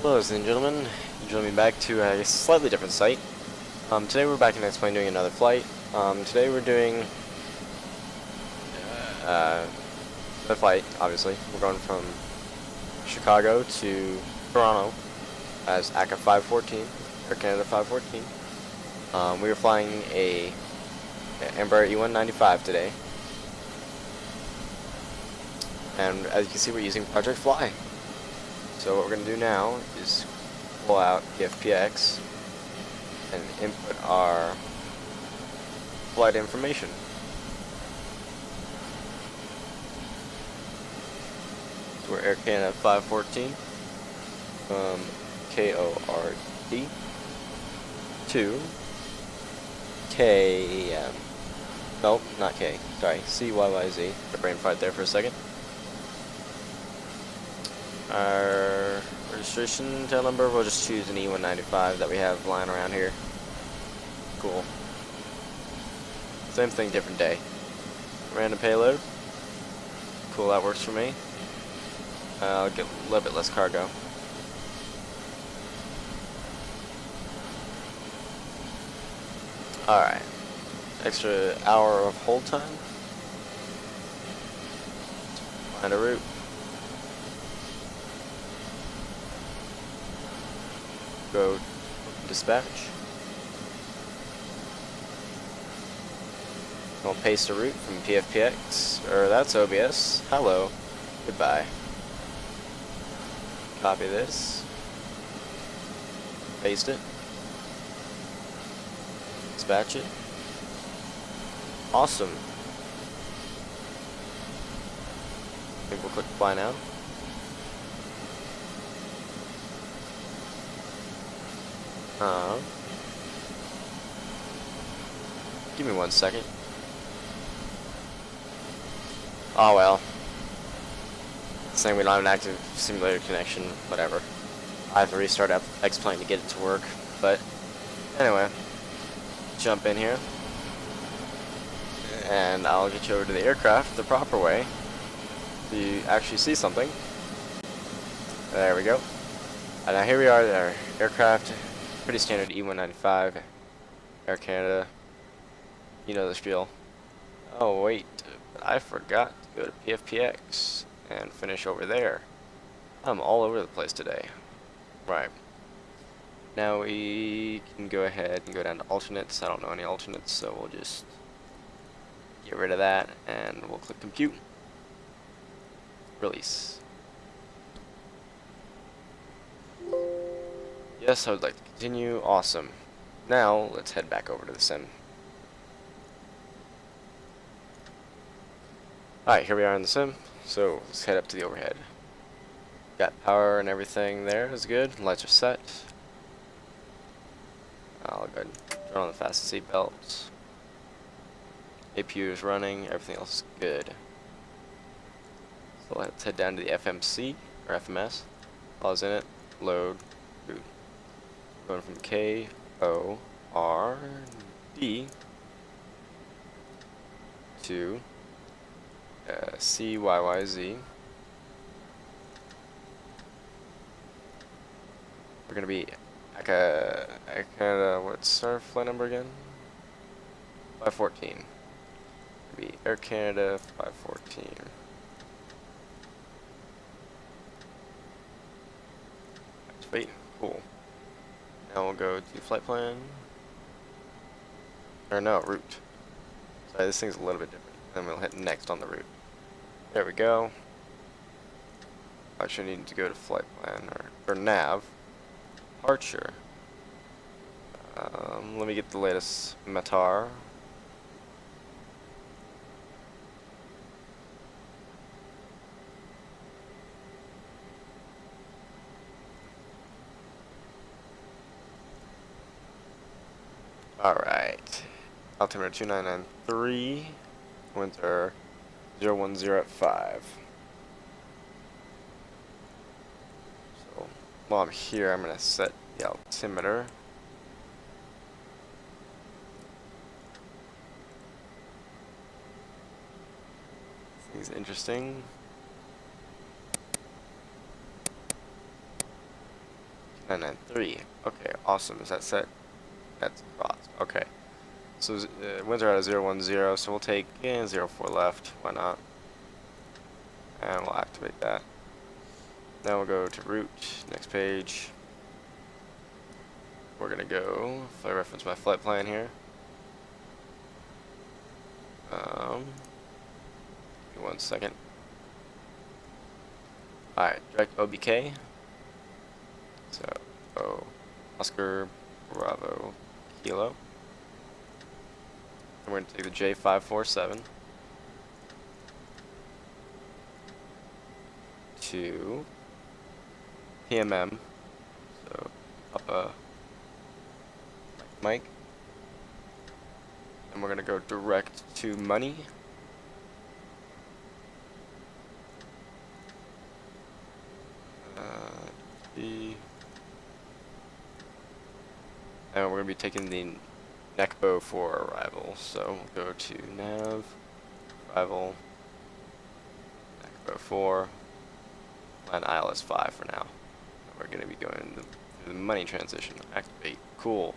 Hello, ladies and gentlemen. You join me back to a slightly different site. Today we're back in X-Plane doing another flight. Today we're doing another flight, obviously. We're going from Chicago to Toronto as ACA 514, Air Canada 514. We were flying a Embraer E195 today. And as you can see, we're using Project Fly. So what we're going to do now is pull out the FPX and input our flight information. So we're Air Canada 514 from KORD to KM. Nope, not K. Sorry, CYYZ. The brain fight there for a second. Our registration tail number, we'll just choose an E195 that we have lying around here. Cool. Same thing, different day. Random payload. Cool, that works for me. I'll get a little bit less cargo. Alright. Extra hour of hold time. Find a route. Go dispatch. We'll paste a route from PFPX, or that's OBS. Hello. Goodbye. Copy this. Paste it. Dispatch it. Awesome. I think we'll click fly now. Give me 1 second. Oh well. Saying we don't have an active simulator connection, whatever. I have to restart X-Plane to get it to work, but anyway. Jump in here. And I'll get you over to the aircraft the proper way so you actually see something. There we go. And now here we are, our aircraft. Pretty standard E195, Air Canada. You know the spiel. Oh wait, I forgot to go to PFPX and finish over there. I'm all over the place today. Right. Now we can go ahead and go down to alternates. I don't know any alternates, so we'll just get rid of that and we'll click compute. Release. Yes, I would like to continue. Awesome. Now, let's head back over to the sim. Alright, here we are in the sim. So, let's head up to the overhead. Got power and everything there is good. Lights are set. I'll go ahead and turn on the fast seatbelts. APU is running. Everything else is good. So, let's head down to the FMC, or FMS. Pause in it. Load. Boot. Going from KORD to CYYZ. We're gonna be what's our flight number again? 514. Be Air Canada 514. Wait, cool. Now we'll go to flight plan. Or no, route. Sorry, this thing's a little bit different. Then we'll hit next on the route. There we go. Actually need to go to flight plan or nav. Departure. Let me get the latest METAR. Alright. Altimeter 2993. Winds are 010 at 5. So while I'm here, I'm going to set the altimeter. This thing's interesting. 993. Okay, awesome. Is that set? That's crossed. Okay. So winds are at a 010, so we'll take 04 left. Why not? And we'll activate that. Now we'll go to route. Next page. We're gonna go. If I reference my flight plan here. Give me 1 second. Alright, direct OBK. So, Oscar Bravo Kilo. And we're going to take the J547 to PMM. So, Papa Mike. And we're going to go direct to money. And we're going to be taking the Necbo for arrival. So we'll go to nav, arrival, Necbo 4, and ILS 5 for now. And we're going to be going through the money transition. Activate. Cool.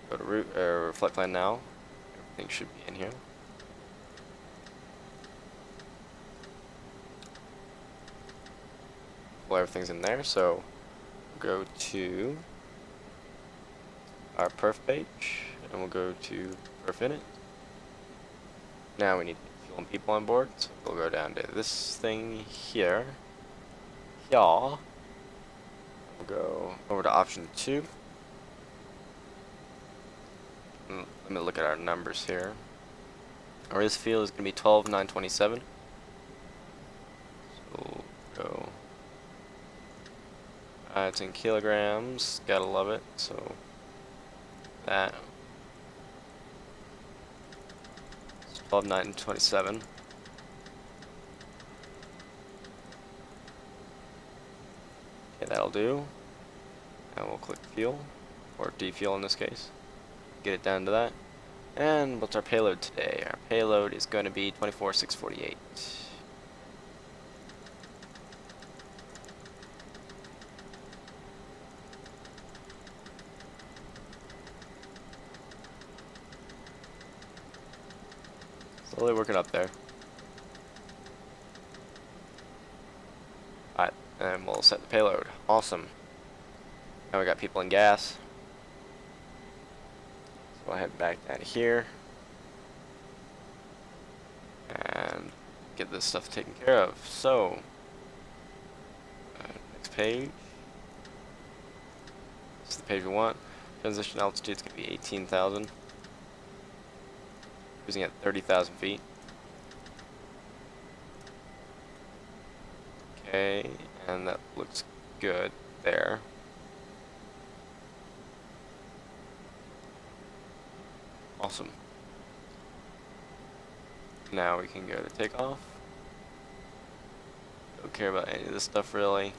Go to route or flight plan now. Everything should be in here. Well, everything's in there. So we'll go to our perf page, and we'll go to perf init. Now we need fuel and people on board, so we'll go down to this thing here. We'll go over to option 2. And let me look at our numbers here. Our risk fuel is going to be 12,927. So we'll go. It's in kilograms. Gotta love it. So that 12,927. Okay, that'll do. And we'll click fuel, or defuel in this case. Get it down to that. And what's our payload today? Our payload is going to be 24,648. Slowly working up there. Alright, and we'll set the payload. Awesome. Now we got people and gas. So I'll head back down here. And get this stuff taken care of. So, next page. This is the page we want. Transition altitude is going to be 18,000. Cruising at 30,000 feet. Okay, and that looks good there. Awesome. Now we can go to takeoff. Don't care about any of this stuff really.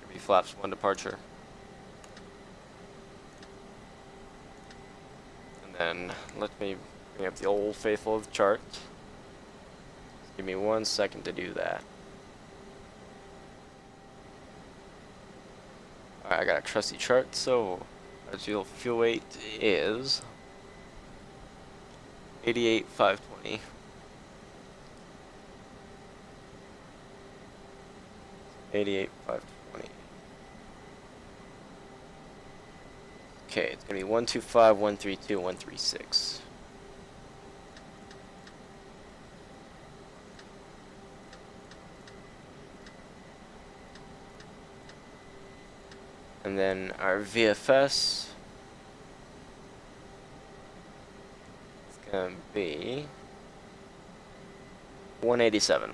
Gonna be flaps 1 departure. And then let me bring up the old faithful chart. Give me 1 second to do that. Alright, I got a trusty chart, so our fuel weight is 88,520. 88,520. Okay, it's gonna be 125, 132, 136. And then our VFS is gonna be 187.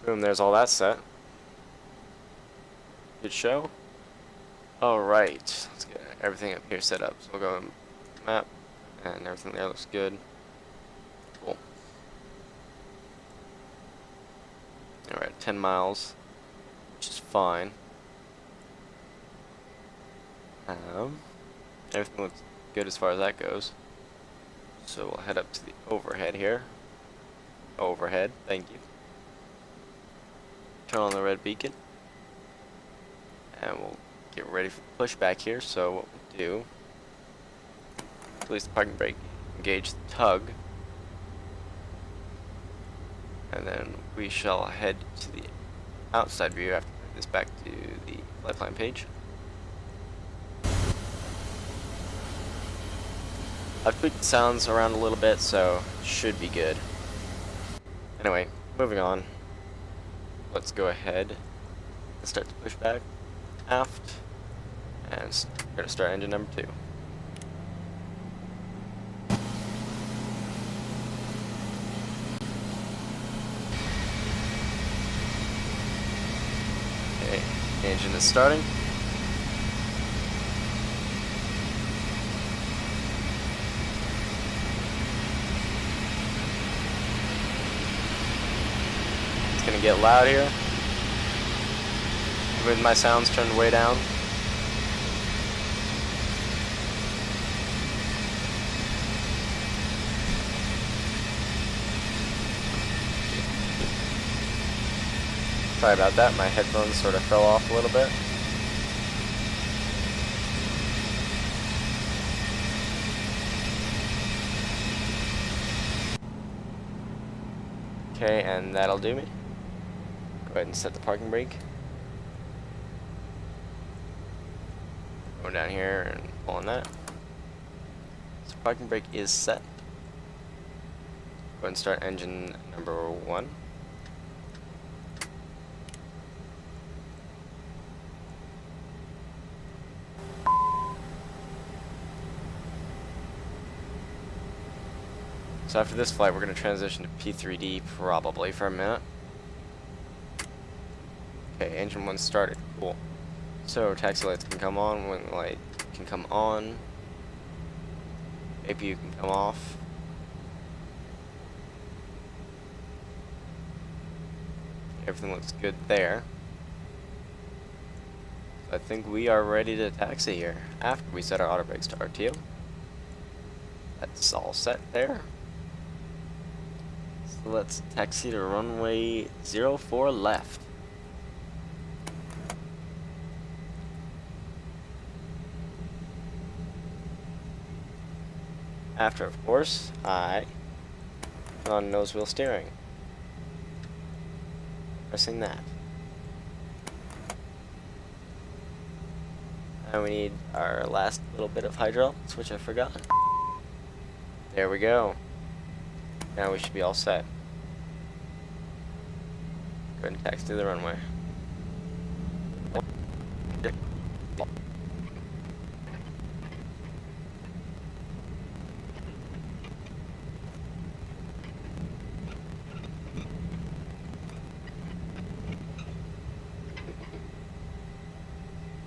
Boom, there's all that set. Good show. Alright, let's get everything up here set up. So we'll go map, and everything there looks good. Cool. Alright, 10 miles, which is fine. Everything looks good as far as that goes. So we'll head up to the overhead here. Overhead, thank you. turn on the red beacon. And we'll get ready for the pushback here. So what we'll do, release the parking brake, engage the tug, and then we shall head to the outside view after putting this back to the lifeline page. I've tweaked the sounds around a little bit, so should be good. Anyway, moving on. Let's go ahead and start the pushback aft, and we're going to start engine number 2. Okay, the engine is starting. It's going to get loud here. With my sounds turned way down. Sorry about that, my headphones sort of fell off a little bit. Okay, and that'll do me. Go ahead and set the parking brake. Going down here and pulling that. So parking brake is set. Go ahead and start engine number 1. So after this flight, we're going to transition to P3D probably for a minute. Okay, engine 1 started. Cool. So taxi lights can come on, when the light can come on. APU can come off. Everything looks good there. So I think we are ready to taxi here after we set our auto brakes to RTO. That's all set there. So let's taxi to runway 04 left. After, of course, I put on nose wheel steering. Pressing that. And we need our last little bit of hydraulics, which I forgot. There we go. Now we should be all set. Go ahead and taxi to the runway.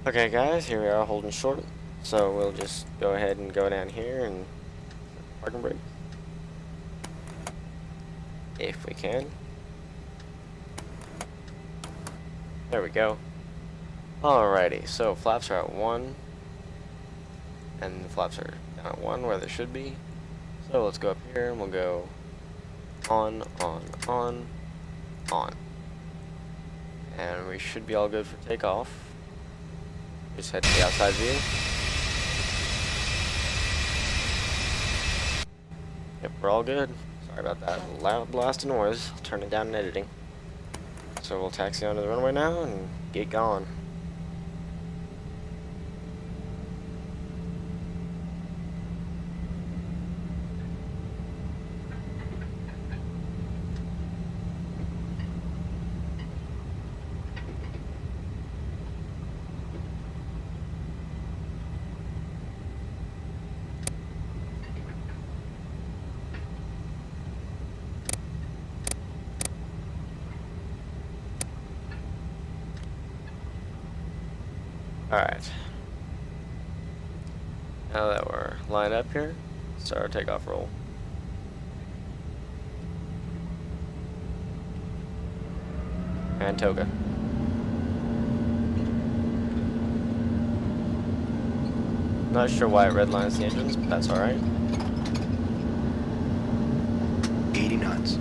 Okay guys, here we are holding short, so we'll just go ahead and go down here and parking brake. If we can. There we go. Alrighty, so flaps are at 1, and the flaps are down at 1 where they should be. So let's go up here and we'll go on, on. And we should be all good for takeoff. Just head to the outside view. Yep, we're all good. Sorry about that loud blast of noise. I'll turn it down in editing. So we'll taxi onto the runway now and get going. Alright. Now that we're lined up here, start our takeoff roll. And toga. Not sure why it redlines the engines, but that's alright. 80 knots.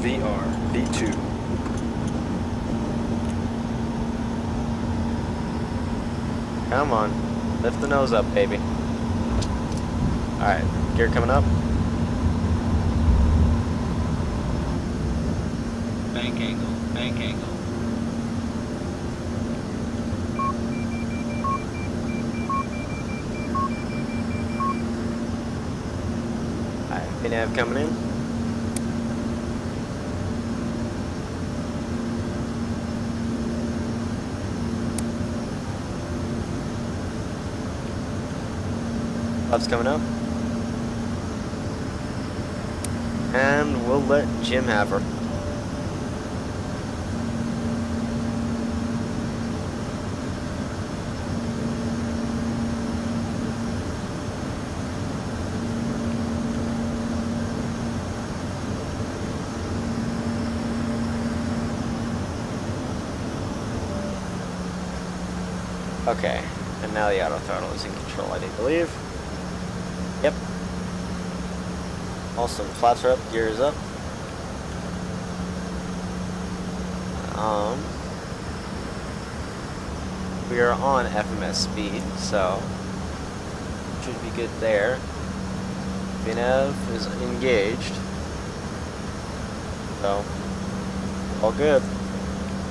VR, V2. Come on. Lift the nose up, baby. Alright, gear coming up. Bank angle, bank angle. Alright, VNAV coming in. Left's coming up. And we'll let Jim have her. Okay, and now the auto throttle is in control, I do believe. Yep. Awesome, flaps are up, gear is up. We are on FMS speed, so should be good there. VNAV is engaged, so all good.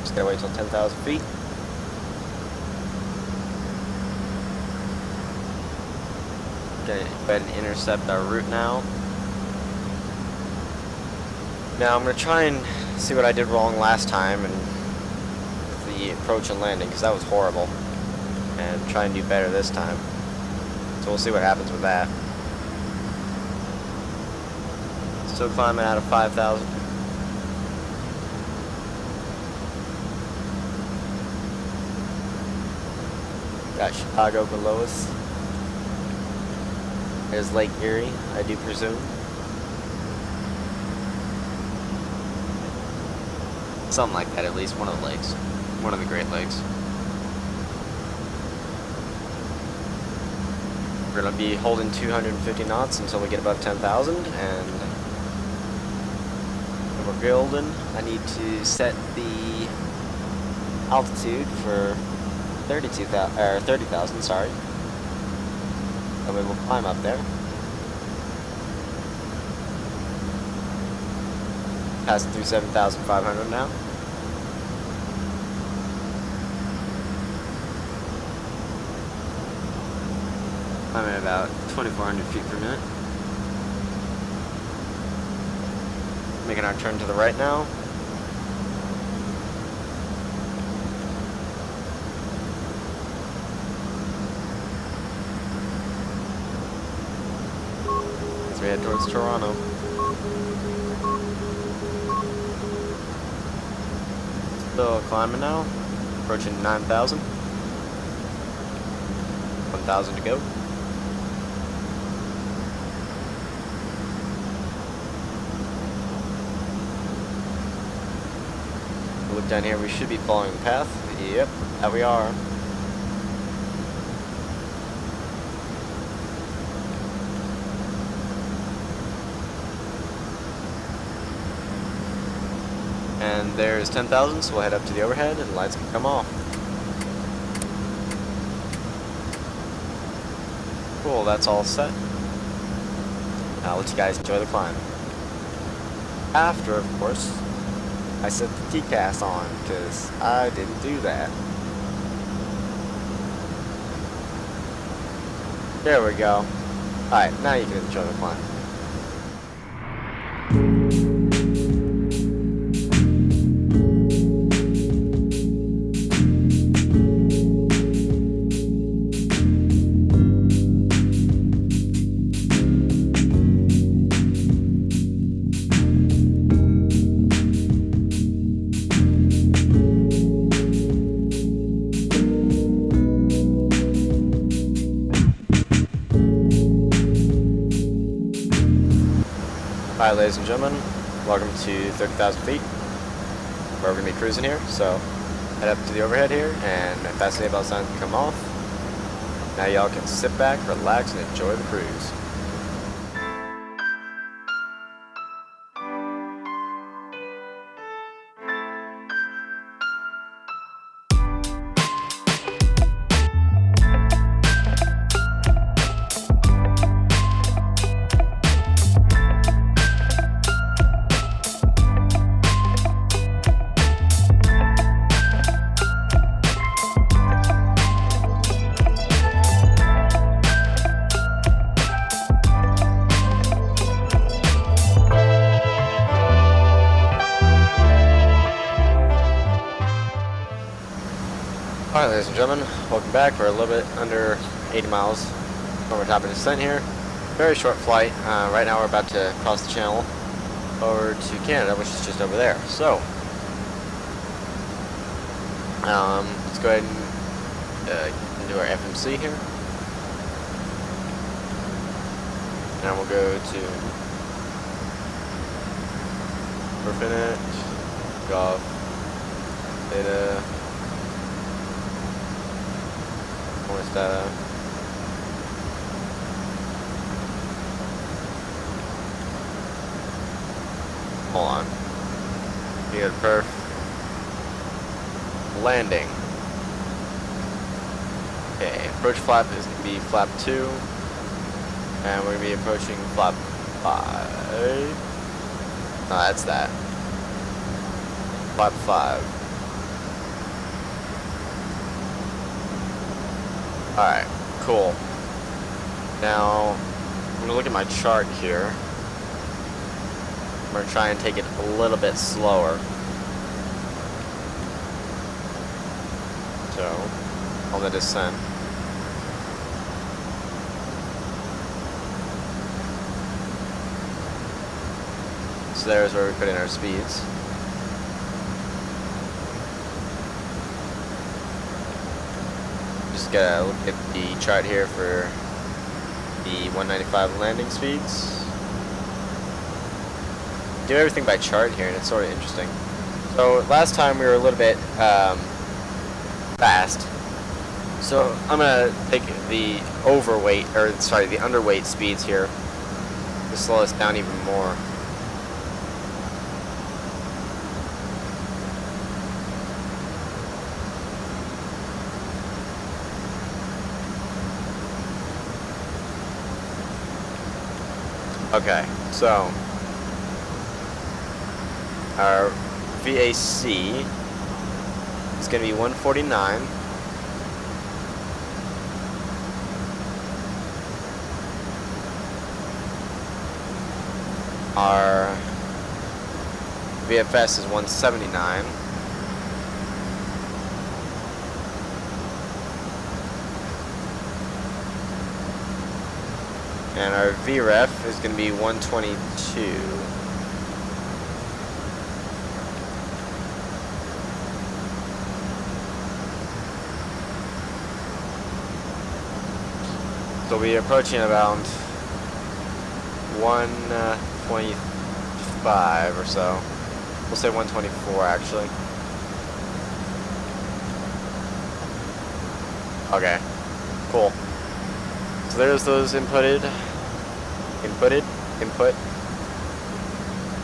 Just gotta wait till 10,000 feet. Gonna go ahead and intercept our route now. Now I'm gonna try and see what I did wrong last time and with the approach and landing, because that was horrible, and try and do better this time. So we'll see what happens with that. Still climbing out of 5,000. Got Chicago below us. There's Lake Erie, I do presume. Something like that, at least one of the lakes. One of the Great Lakes. We're going to be holding 250 knots until we get above 10,000, and we're golden. I need to set the altitude for 30,000, sorry. And we will climb up there. Passing through 7,500 now. I'm at about 2,400 feet per minute. Making our turn to the right now. As we head towards Toronto. Still climbing now. Approaching 9,000. 1,000 to go. Look down here, we should be following the path. Yep, that we are. And there's 10,000, so we'll head up to the overhead and the lights can come off. Cool, that's all set. Now I'll let you guys enjoy the climb. After, of course, I set the TCAS on, because I didn't do that. There we go. Alright, now you can enjoy the climb. Alright, ladies and gentlemen, welcome to 30,000 feet, where we're going to be cruising here. So, head up to the overhead here, and if that seatbelt sign can come off, now y'all can sit back, relax, and enjoy the cruise. Alright, ladies and gentlemen, welcome back. We're a little bit under 80 miles over top of the descent here. Very short flight. Right now we're about to cross the channel over to Canada, which is just over there. So, let's go ahead and do our FMC here. And we'll go to Perfinite, Golf, Theta, Morris Data. Hold on. Good perf. Landing. Okay, approach flap is going to be flap 2. And we're going to be approaching flap 5. No, that's that. Flap 5. Alright, cool. Now, I'm going to look at my chart here. I'm going to try and take it a little bit slower. So, on the descent. So there's where we put in our speeds. Just gotta look at the chart here for the 195 landing speeds. Do everything by chart here, and it's sort of interesting. So last time we were a little bit fast. So I'm gonna take the the underweight speeds here to slow us down even more. Okay, so our VAC is going to be 149. Our VFS is 179. And our VREF is going to be 122. So we'll be approaching about 125 or so. We'll say 124 actually. Okay, cool. So there's those input.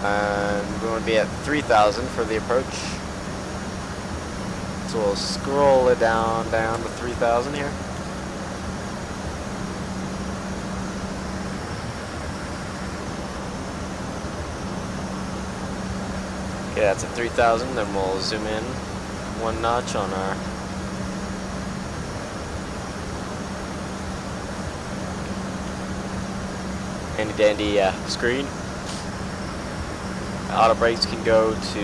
And we're going to be at 3,000 for the approach. So we'll scroll it down to 3,000 here. Okay, that's at 3,000. Then we'll zoom in one notch on our handy dandy screen. Auto brakes can go to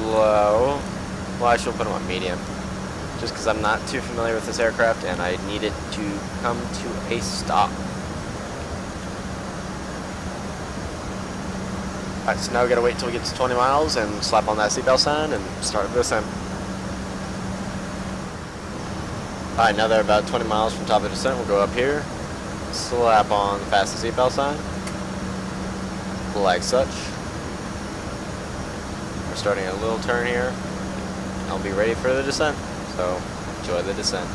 low. Well, I should put them on medium, just because I'm not too familiar with this aircraft and I need it to come to a stop. Alright, so now we gotta wait till we get to 20 miles and slap on that seatbelt sign and start the descent. Alright, now they're about 20 miles from top of the descent. We'll go up here, slap on the fastest seatbelt sign, like such. We're starting a little turn here. I'll be ready for the descent, so enjoy the descent.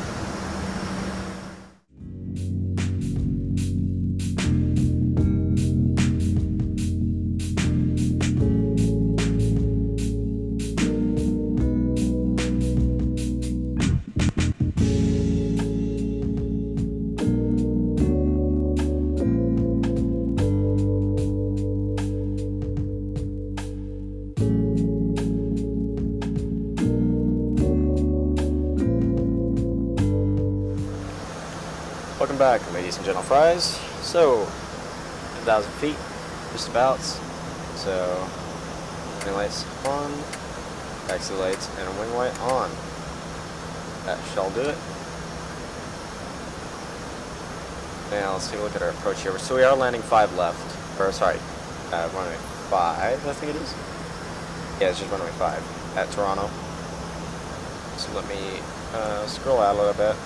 Welcome back, ladies and gentle fries. So, 10,000 feet, just about. So, green lights on. Exit lights and a wing light on. That shall do it. Now let's take a look at our approach here. So we are landing 5 left. Or sorry, runway 5, I think it is. Yeah, it's just runway 5 at Toronto. So let me scroll out a little bit.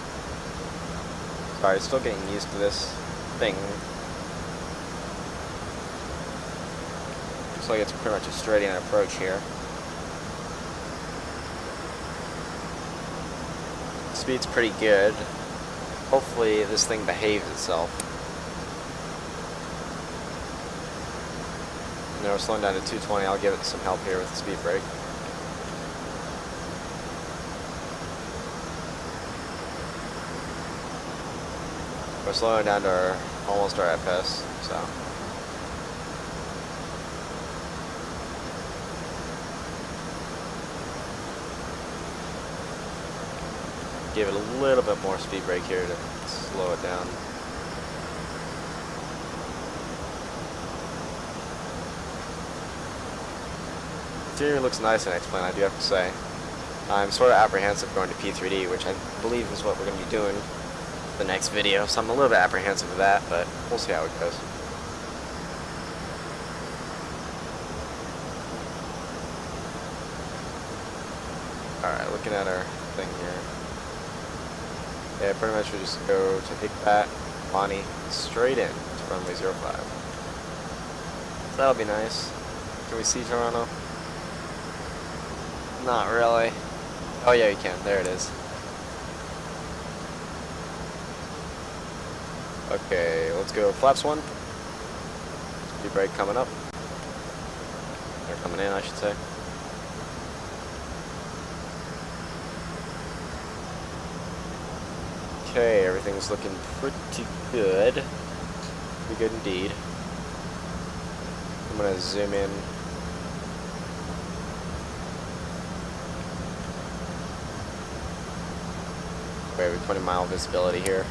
Sorry, still getting used to this thing. Looks like it's pretty much a straight in approach here. Speed's pretty good. Hopefully this thing behaves itself. Now we're slowing down to 220. I'll give it some help here with the speed brake. We're slowing down to almost our FS, so. Give it a little bit more speed brake here to slow it down. Interior looks nice in X-Plane, I do have to say. I'm sort of apprehensive going to P3D, which I believe is what we're going to be doing the next video, so I'm a little bit apprehensive of that, but we'll see how it goes. Alright, looking at our thing here. Yeah, pretty much we just go to Hikbat, Bonnie, straight in to runway 05. So that'll be nice. Can we see Toronto? Not really. Oh yeah, you can. There it is. Okay, let's go flaps 1. Speed brake coming up. They're coming in, I should say. Okay, everything's looking pretty good. Pretty good indeed. I'm gonna zoom in. We have a 20-mile visibility here.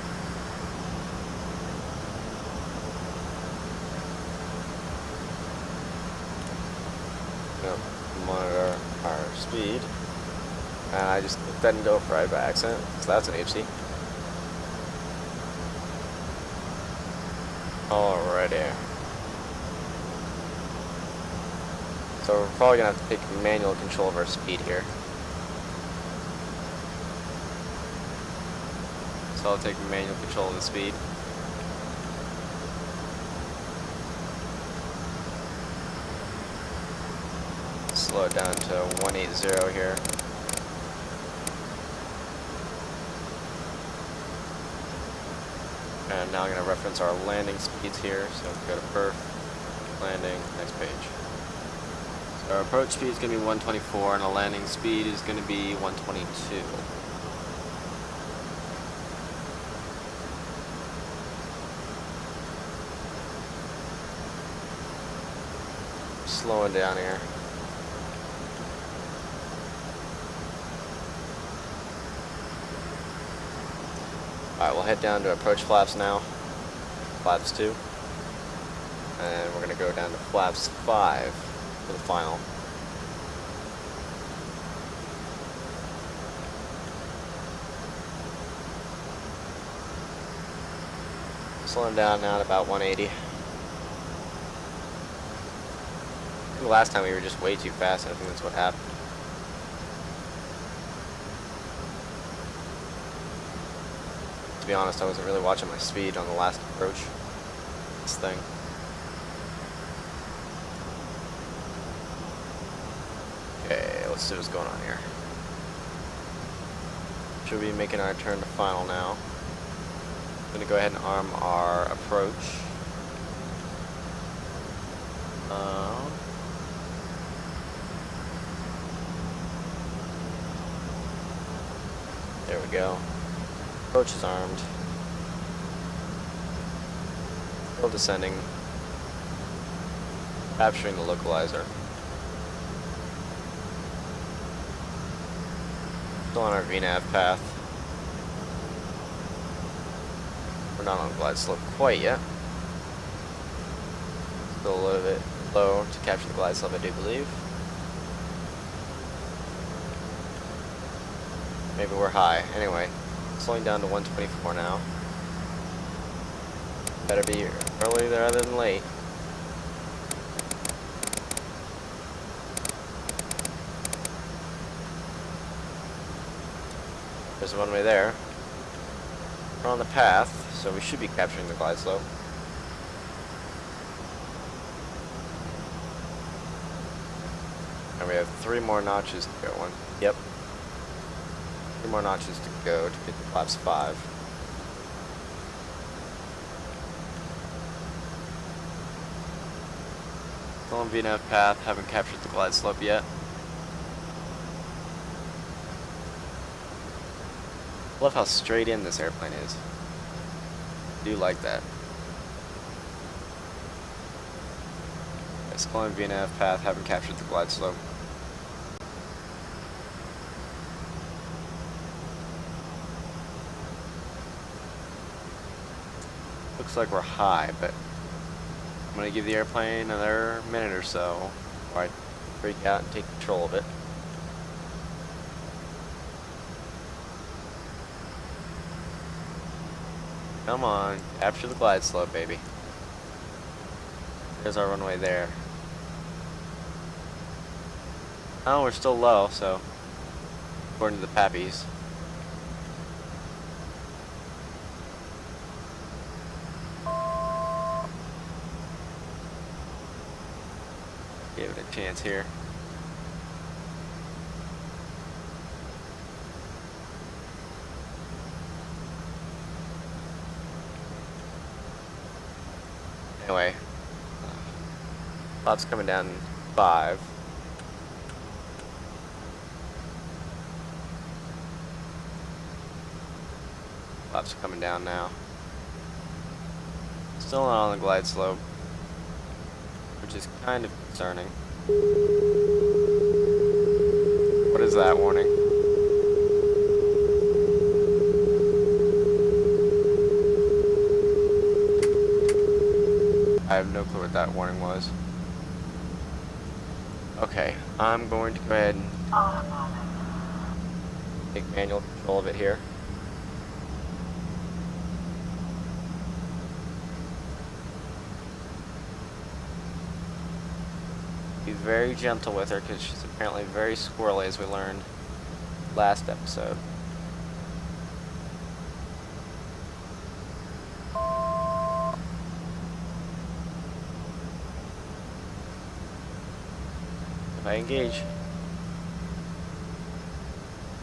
Gonna monitor our speed. And I just clicked that into override by accident, so that's an oopsie. Alrighty. So we're probably gonna have to take manual control of our speed here. So I'll take manual control of the speed. Slow it down to 180 here. And now I'm going to reference our landing speeds here. So go to perf, landing, next page. So our approach speed is going to be 124 and our landing speed is going to be 122. Slowing down here. Alright, we'll head down to approach flaps now. Flaps 2. And we're going to go down to flaps 5 for the final. Slowing down now at about 180. The last time we were just way too fast, and I think that's what happened. To be honest, I wasn't really watching my speed on the last approach. This thing. Okay, let's see what's going on here. Should be making our turn to final now. I'm gonna go ahead and arm our approach. There we go. Approach is armed. Still descending. Capturing the localizer. Still on our VNAV path. We're not on glide slope quite yet. Still a little bit low to capture the glide slope, I do believe. Maybe we're high. Anyway, slowing down to 124 now. Better be early rather than late. There's a runway there. We're on the path, so we should be capturing the glide slope. And we have 3 more notches to go. Yep. 3 more notches to go to get to flaps 5. Still on VNAV path, haven't captured the glide slope yet. Love how straight in this airplane is. Do like that. Still on VNAV path, haven't captured the glide slope. Looks like we're high, but I'm gonna give the airplane another minute or so before I freak out and take control of it. Come on, capture the glide slope, baby. There's our runway there. Oh, we're still low, so according to the Pappies. Give it a chance here. Anyway, flaps coming down 5. Flaps are coming down now. Still not on the glide slope, which is kind of concerning. What is that warning? I have no clue what that warning was. Okay, I'm going to go ahead and take manual control of it here. Be very gentle with her because she's apparently very squirrely, as we learned last episode. If I engage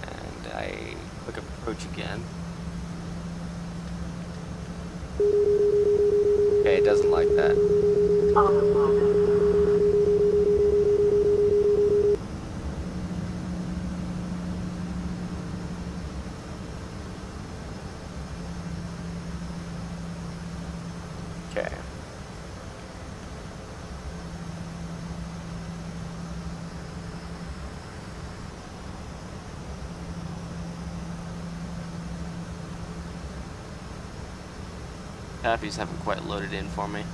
and I click approach again, okay, it doesn't like that. Okay. Pappies haven't quite loaded in for me.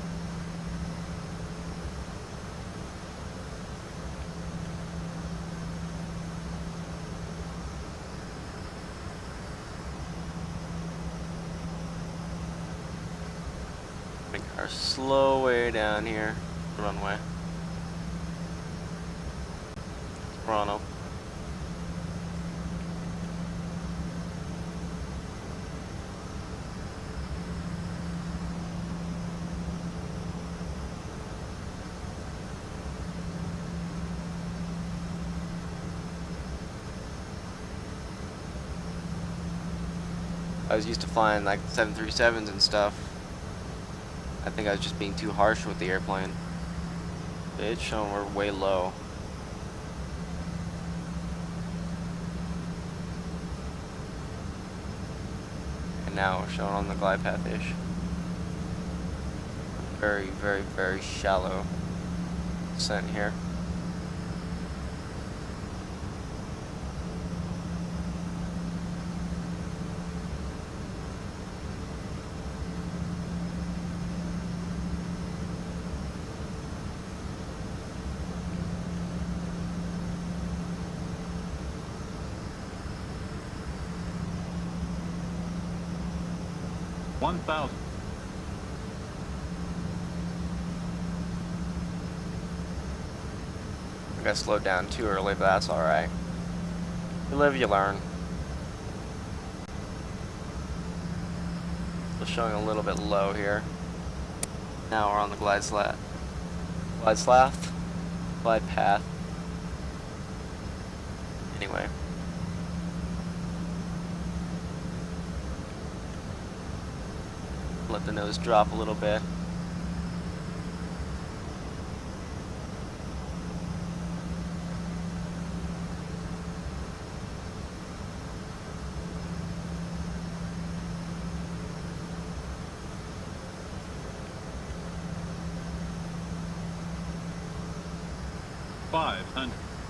Make our slow way down here, the runway. Toronto. I was used to flying like 737s and stuff. I think I was just being too harsh with the airplane. It's showing we're way low. And now we're showing on the glide path-ish. Very, very, very shallow descent here. 1,000. I got slowed down too early, but that's alright. You live, you learn. Still showing a little bit low here. Now we're on the glide path. Anyway. Let the nose drop a little bit.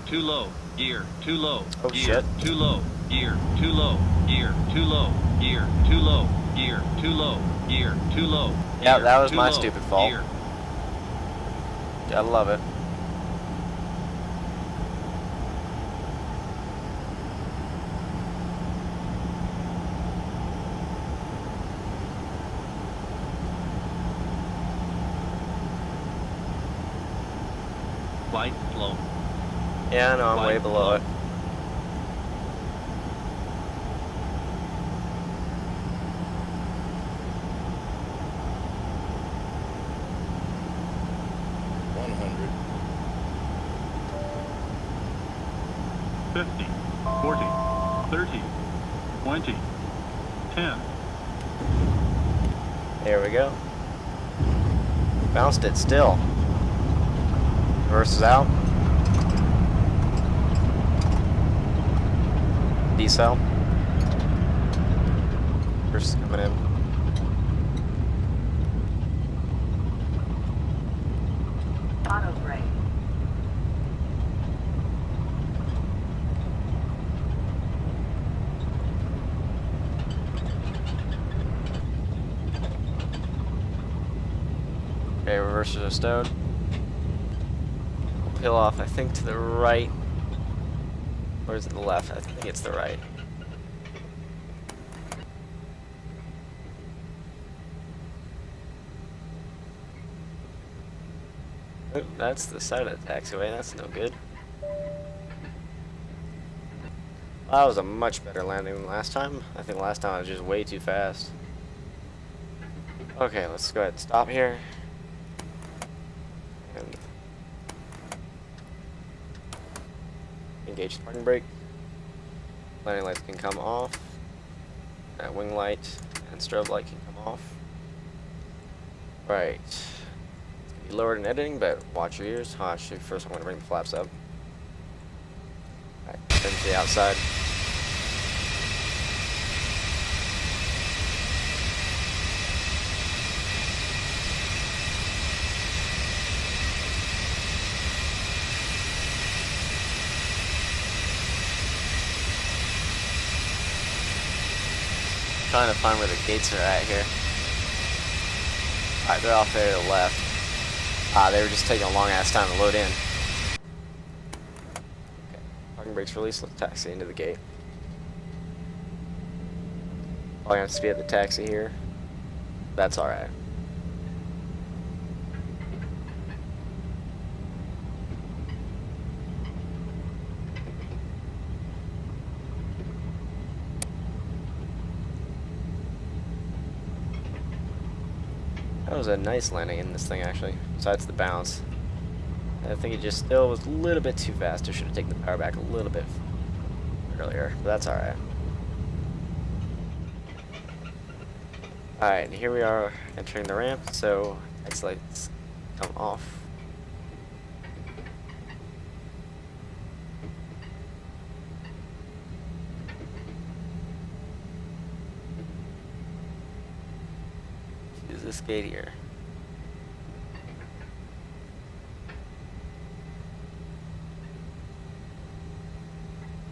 Too low. Gear. Too low. Oh, gear. shit. Too low. Gear. Too low. Gear. Too low. Gear. Too low. Gear. Too low. Gear. Too low. Yeah, gear, that was too my low, stupid fault. gear. Gotta love it. Light slow. Yeah, no, I'm Light way below it. slow. 50, 40, 30, 20, 10. There we go. Bounced it still. Reverses out. Decel. Reverse coming in. Auto brake. Okay, reversers are stowed. We'll peel off, I think, to the right. Or is it the left? I think it's the right. Oh, that's the side of the taxiway. That's no good. That was a much better landing than last time. I think last time I was just way too fast. Okay, let's go ahead and stop here. And engage the parking brake. Landing lights can come off. Wing light and strobe light can come off. Right. It's gonna be lowered in editing, but watch your ears. Oh, actually, first I'm gonna bring the flaps up. Alright, turn to the outside. Trying to find where the gates are at here. Alright, they're off there to the left. They were just taking a long ass time to load in. Okay, parking brakes released. Let's taxi into the gate. Probably gonna speed up the taxi here. That's alright. That was a nice landing in this thing, actually, besides the bounce. I think it just still was a little bit too fast. I should have taken the power back a little bit earlier, but that's alright. Alright, here we are entering the ramp, so exit lights come off. Use this gate here.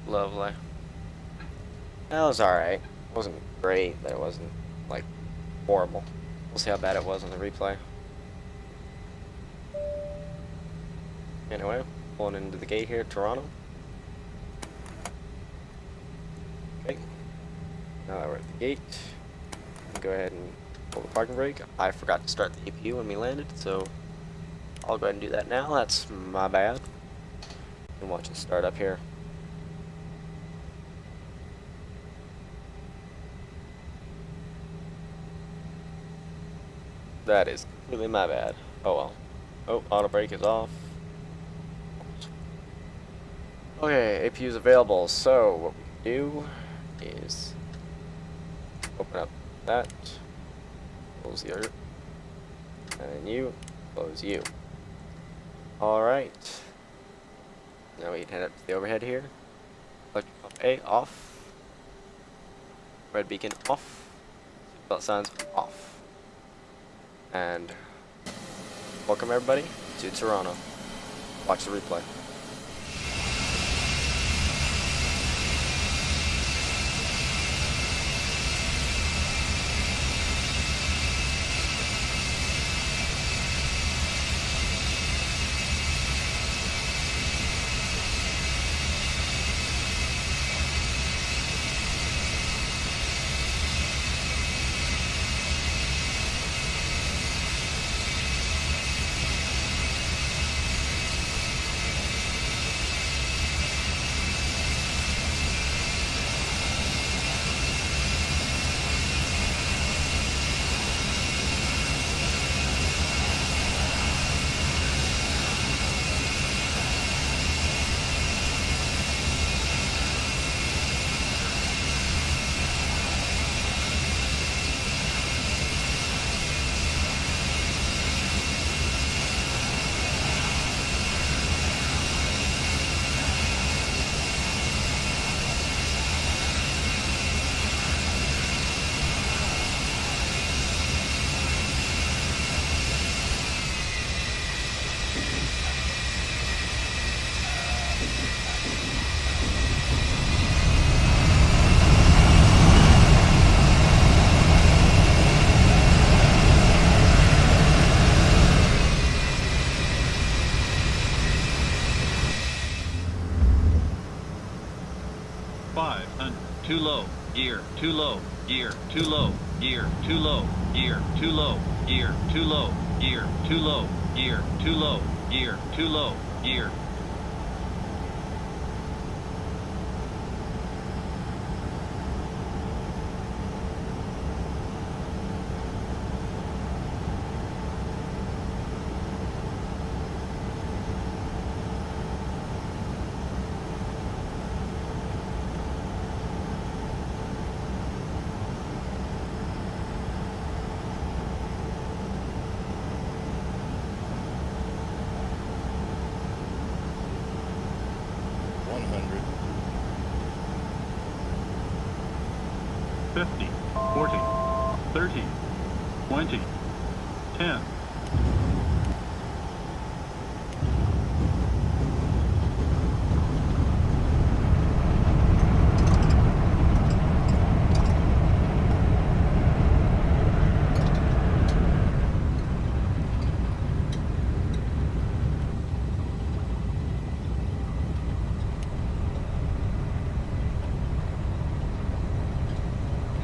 Lovely. That was alright. It wasn't great, but it wasn't, like, horrible. We'll see how bad it was on the replay. Anyway, pulling into the gate here at Toronto. Okay. Now that we're at the gate, we can go ahead and pull the parking brake. I forgot to start the APU when we landed, so I'll go ahead and do that now. That's my bad. And watch it start up here. That is completely my bad. Oh well. Oh, auto brake is off. Okay, APU is available. So what we can do is open up that, close the other, and then you close you. All right. Now we can head up to the overhead here. Electric pump A off. Red beacon off. Seatbelt signs off. And welcome everybody to Toronto. Watch the replay. Too low, gear, too low, gear, too low, gear, too low, gear, too low, gear, too low, gear, too low, gear, too low, gear, too low, gear. $100. 50, 40, 30, 20, 10,